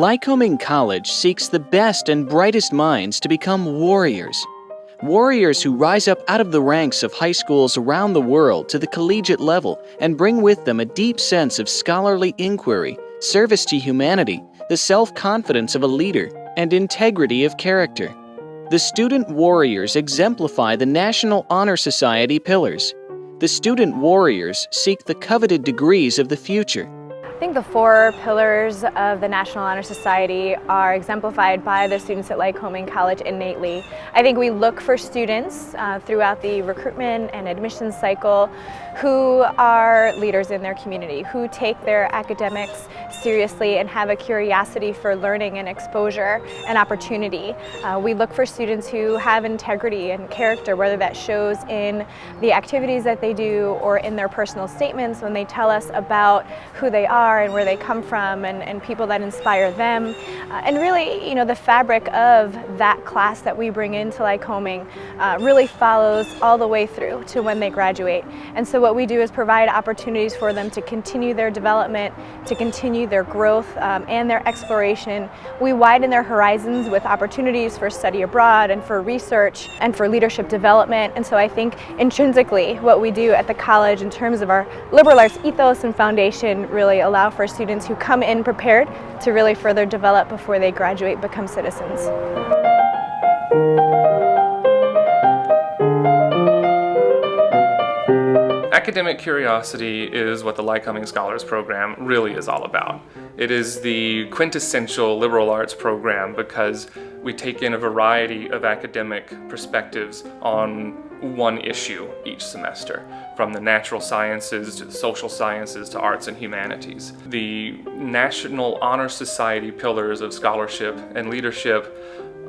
Lycoming College seeks the best and brightest minds to become warriors. Warriors who rise up out of the ranks of high schools around the world to the collegiate level and bring with them a deep sense of scholarly inquiry, service to humanity, the self-confidence of a leader, and integrity of character. The student warriors exemplify the National Honor Society pillars. The student warriors seek the coveted degrees of the future. I think the four pillars of the National Honor Society are exemplified by the students at Lycoming College innately. I think we look for students throughout the recruitment and admissions cycle who are leaders in their community, who take their academics seriously and have a curiosity for learning and exposure and opportunity. We look for students who have integrity and character, whether that shows in the activities that they do or in their personal statements when they tell us about who they are and where they come from and people that inspire them. And really, you know, the fabric of that class that we bring into Lycoming really follows all the way through to when they graduate. And so what we do is provide opportunities for them to continue their development, to continue their growth and their exploration. We widen their horizons with opportunities for study abroad and for research and for leadership development. And so I think intrinsically what we do at the college in terms of our liberal arts ethos and foundation really allow for students who come in prepared to really further develop before they graduate, become citizens. Academic curiosity is what the Lycoming Scholars Program really is all about. It is the quintessential liberal arts program because we take in a variety of academic perspectives on one issue each semester, from the natural sciences to the social sciences to arts and humanities. The National Honor Society pillars of scholarship and leadership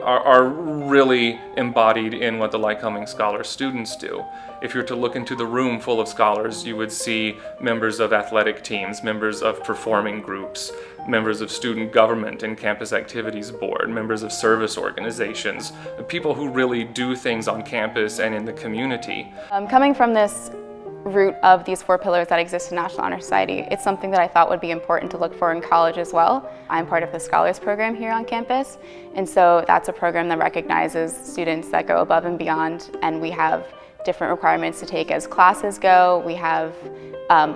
are really embodied in what the Lycoming Scholars students do. If you're to look into the room full of scholars, you would see members of athletic teams, members of performing groups, members of student government and campus activities board, members of service organizations, people who really do things on campus and in the community. Coming from this root of these four pillars that exist in National Honor Society, it's something that I thought would be important to look for in college as well. I'm part of the Scholars Program here on campus, and so that's a program that recognizes students that go above and beyond, and we have different requirements to take as classes go. We have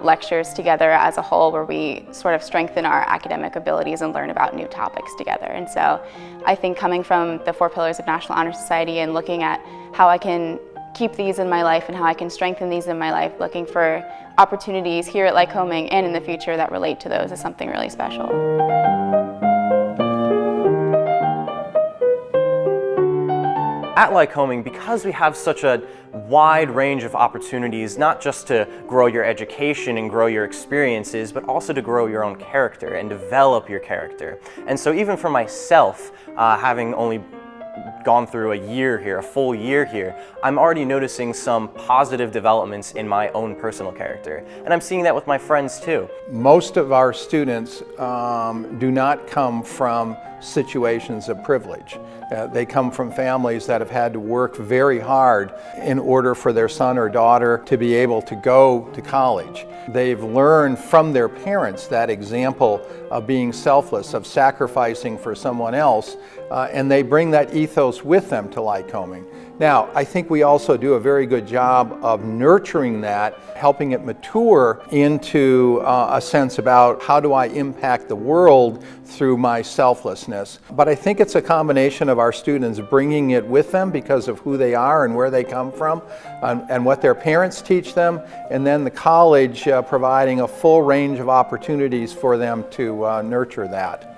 lectures together as a whole where we sort of strengthen our academic abilities and learn about new topics together. And so I think coming from the four pillars of National Honor Society and looking at how I can keep these in my life and how I can strengthen these in my life, looking for opportunities here at Lycoming and in the future that relate to those is something really special. At Lycoming, because we have such a wide range of opportunities, not just to grow your education and grow your experiences, but also to grow your own character and develop your character. And so even for myself, having only gone through a year here, a full year here, I'm already noticing some positive developments in my own personal character. And I'm seeing that with my friends too. Most of our students do not come from situations of privilege. They come from families that have had to work very hard in order for their son or daughter to be able to go to college. They've learned from their parents that example of being selfless, of sacrificing for someone else, and they bring that ethos with them to Lycoming. Now, I think we also do a very good job of nurturing that, helping it mature into a sense about how do I impact the world through my selflessness. But I think it's a combination of our students bringing it with them because of who they are and where they come from and what their parents teach them, and then the college providing a full range of opportunities for them to nurture that.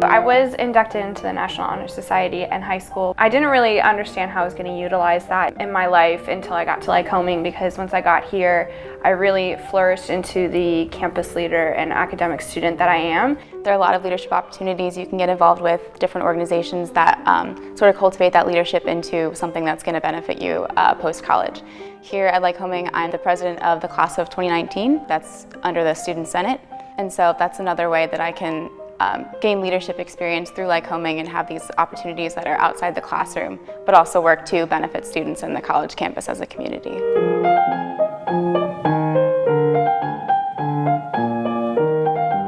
I was inducted into the National Honor Society in high school. I didn't really understand how I was going to utilize that in my life until I got to Lycoming, because once I got here, I really flourished into the campus leader and academic student that I am. There are a lot of leadership opportunities you can get involved with, different organizations that sort of cultivate that leadership into something that's going to benefit you post-college. Here at Lycoming, I'm the president of the class of 2019. That's under the Student Senate. And so that's another way that I can gain leadership experience through Lycoming and have these opportunities that are outside the classroom, but also work to benefit students in the college campus as a community.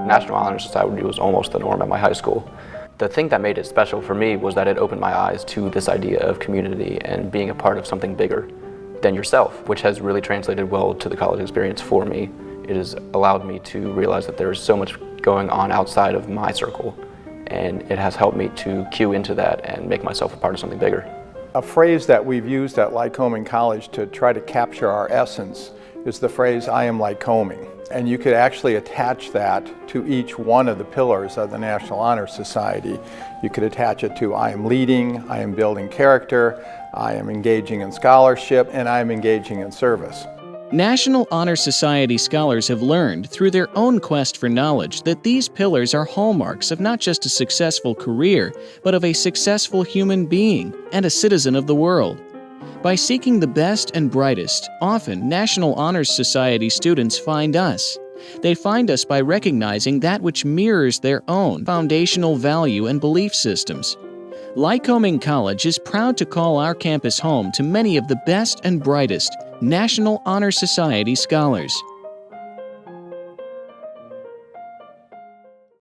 National Honor Society was almost the norm at my high school. The thing that made it special for me was that it opened my eyes to this idea of community and being a part of something bigger than yourself, which has really translated well to the college experience for me. It has allowed me to realize that there is so much going on outside of my circle, and it has helped me to cue into that and make myself a part of something bigger. A phrase that we've used at Lycoming College to try to capture our essence is the phrase, "I am Lycoming." And you could actually attach that to each one of the pillars of the National Honor Society. You could attach it to I am leading, I am building character, I am engaging in scholarship, and I am engaging in service. National Honor Society scholars have learned through their own quest for knowledge that these pillars are hallmarks of not just a successful career, but of a successful human being and a citizen of the world. By seeking the best and brightest, often National Honor Society students find us. They find us by recognizing that which mirrors their own foundational value and belief systems. Lycoming College is proud to call our campus home to many of the best and brightest National Honor Society scholars.